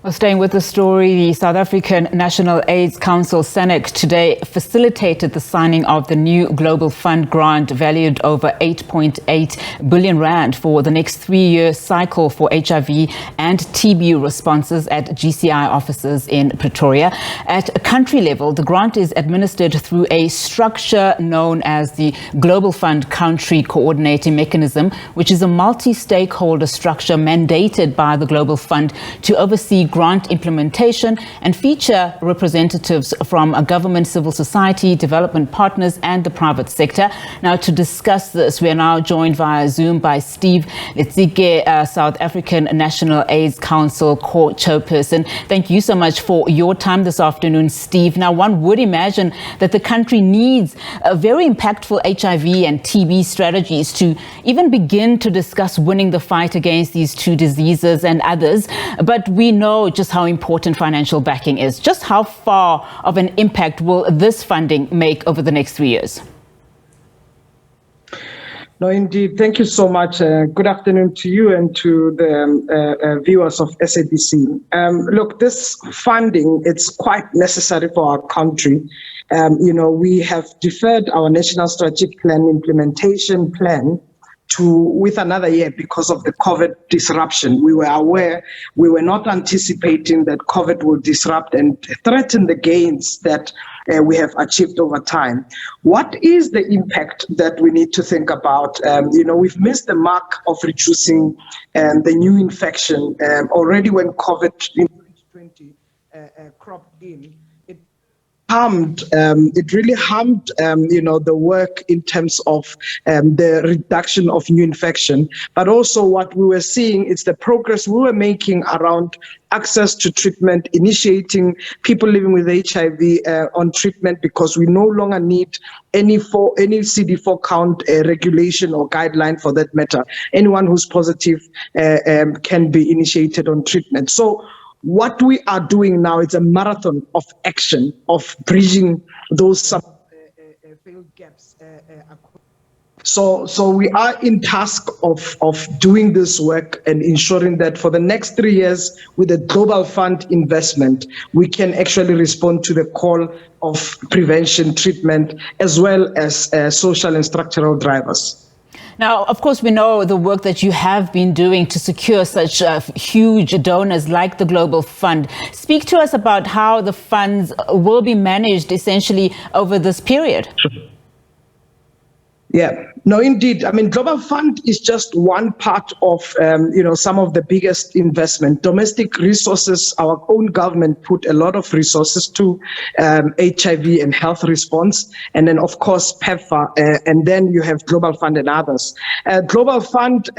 Well, staying with the story, the South African National AIDS Council, SANAC, today facilitated the signing of the new Global Fund grant valued over 8.8 billion rand for the next 3-year cycle for HIV and TB responses at GCI offices in Pretoria. At a country level, the grant is administered through a structure known as the Global Fund Country Coordinating Mechanism, which is a multi-stakeholder structure mandated by the Global Fund to oversee grant implementation and feature representatives from government, civil society, development partners and the private sector. Now, to discuss this, we are now joined via Zoom by Steve Letsike, South African National AIDS Council Co-Chairperson. Thank you so much for your time this afternoon, Steve. Now, one would imagine that the country needs very impactful HIV and TB strategies to even begin to discuss winning the fight against these two diseases and others. But we know just how important financial backing is. Just how far of an impact will this funding make over the next 3 years? No, indeed. Thank you so much. Good afternoon to you and to the viewers of SABC. Look, this funding, it's quite necessary for our country. We have deferred our National Strategic Plan implementation plan with another year because of the COVID disruption. We were aware, we were not anticipating that COVID will disrupt and threaten the gains that we have achieved over time. What is the impact that we need to think about? We've missed the mark of reducing the new infection already when COVID in 2020 cropped in. It really harmed, the work in terms of the reduction of new infection. But also what we were seeing is the progress we were making around access to treatment, initiating people living with HIV on treatment, because we no longer need any CD4 count regulation or guideline for that matter. Anyone who's positive can be initiated on treatment. So what we are doing now is a marathon of action, of bridging those failed gaps. So we are in task of doing this work and ensuring that for the next 3 years, with the Global Fund investment, we can actually respond to the call of prevention, treatment, as well as social and structural drivers. Now, of course, we know the work that you have been doing to secure such huge donors like the Global Fund. Speak to us about how the funds will be managed essentially over this period. Yeah, no, indeed. I mean, Global Fund is just one part of, some of the biggest investment. Domestic resources, our own government put a lot of resources to HIV and health response. And then, of course, PEPFAR, and then you have Global Fund and others. Global Fund,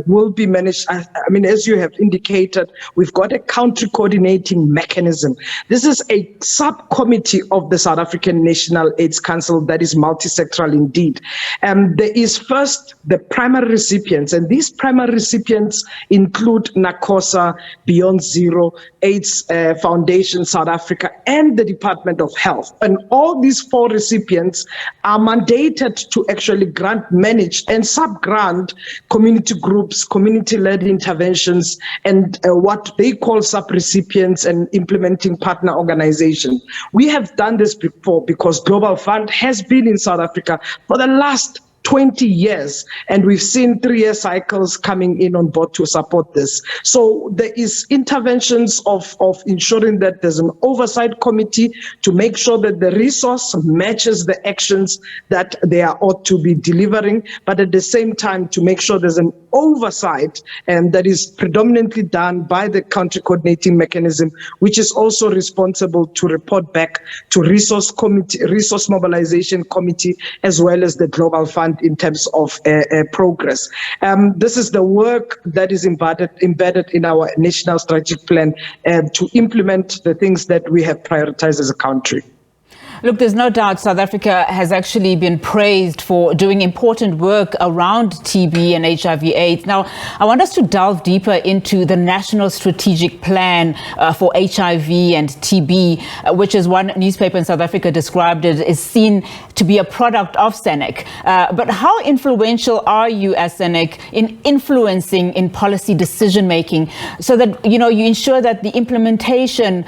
will be managed. As you have indicated, we've got a country coordinating mechanism. This is a subcommittee of the South African National AIDS Council that is multi-sectoral indeed. There is first the primary recipients, and these primary recipients include NACOSA, Beyond Zero, AIDS Foundation South Africa, and the Department of Health. And all these 4 recipients are mandated to actually grant, manage, and sub-grant community groups, community-led interventions, and what they call sub-recipients and implementing partner organizations. We have done this before because Global Fund has been in South Africa for the last 20 years, and we've seen 3-year cycles coming in on board to support this. So there is interventions of ensuring that there's an oversight committee to make sure that the resource matches the actions that they are ought to be delivering, but at the same time to make sure there's an oversight and that is predominantly done by the country coordinating mechanism, which is also responsible to report back to resource mobilization committee, as well as the Global Fund in terms of progress. This is the work that is embedded in our national strategic plan to implement the things that we have prioritized as a country. Look, there's no doubt South Africa has actually been praised for doing important work around TB and HIV/AIDS. Now, I want us to delve deeper into the National Strategic Plan for HIV and TB, which, as one newspaper in South Africa described it, is seen to be a product of SANAC. But how influential are you as SANAC in influencing in policy decision-making so that, you ensure that the implementation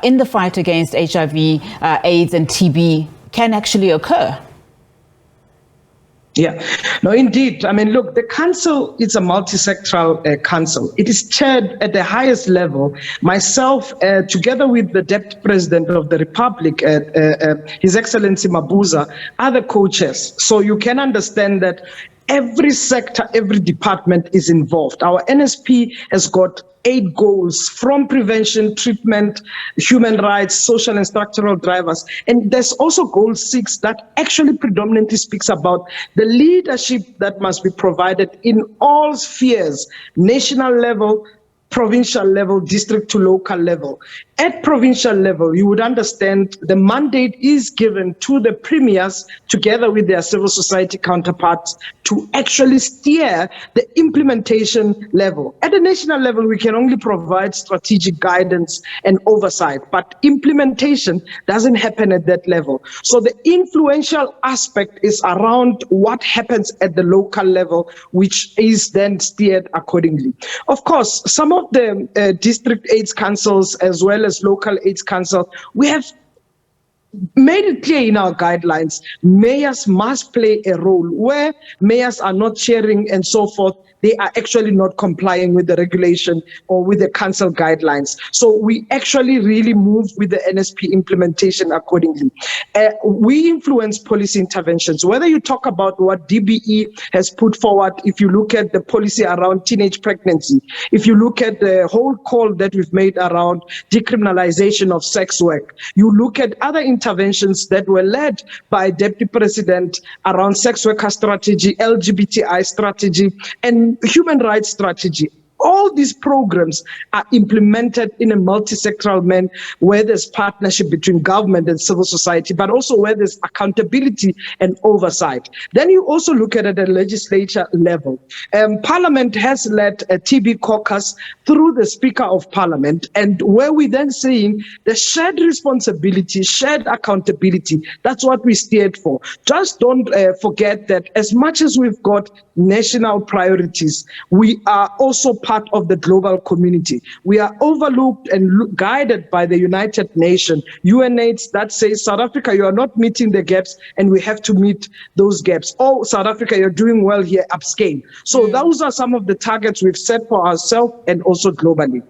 in the fight against HIV, AIDS and TB can actually occur? Yeah, no, indeed. I mean, look, the council is a multi-sectoral council. It is chaired at the highest level. Myself, together with the Deputy President of the Republic, His Excellency Mabuza, are the co-chairs. So you can understand that every sector, every department is involved. Our NSP has got 8 goals, from prevention, treatment, human rights, social and structural drivers. And there's also goal 6 that actually predominantly speaks about the leadership that must be provided in all spheres, national level, provincial level, district to local level. At provincial level, you would understand the mandate is given to the premiers together with their civil society counterparts to actually steer the implementation level. At the national level, we can only provide strategic guidance and oversight, but implementation doesn't happen at that level. So the influential aspect is around what happens at the local level, which is then steered accordingly. Of course, some of the district AIDS councils as well as local AIDS councils, we have made it clear in our guidelines, mayors must play a role. Where mayors are not sharing and so forth, they are actually not complying with the regulation or with the council guidelines. So we actually really move with the NSP implementation accordingly. We influence policy interventions. Whether you talk about what DBE has put forward, if you look at the policy around teenage pregnancy, if you look at the whole call that we've made around decriminalization of sex work, you look at other interventions that were led by Deputy President around sex worker strategy, LGBTI strategy, and human rights strategy. All these programs are implemented in a multi-sectoral manner where there's partnership between government and civil society, but also where there's accountability and oversight. Then you also look at it at the legislature level. Parliament has led a TB caucus through the Speaker of Parliament, and where we then seeing the shared responsibility, shared accountability. That's what we steered for. Just don't forget that as much as we've got national priorities, we are also part of the global community. We are overlooked and guided by the United Nations, UNAIDS, that says, South Africa, you are not meeting the gaps and we have to meet those gaps. Oh, South Africa, you're doing well here, upscale. So those are some of the targets we've set for ourselves and also globally.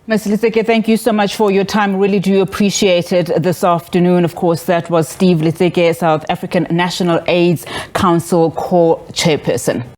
Ms. Letsike, thank you so much for your time. Really do appreciate it this afternoon. Of course, that was Steve Letsike, South African National AIDS Council Co-Chairperson.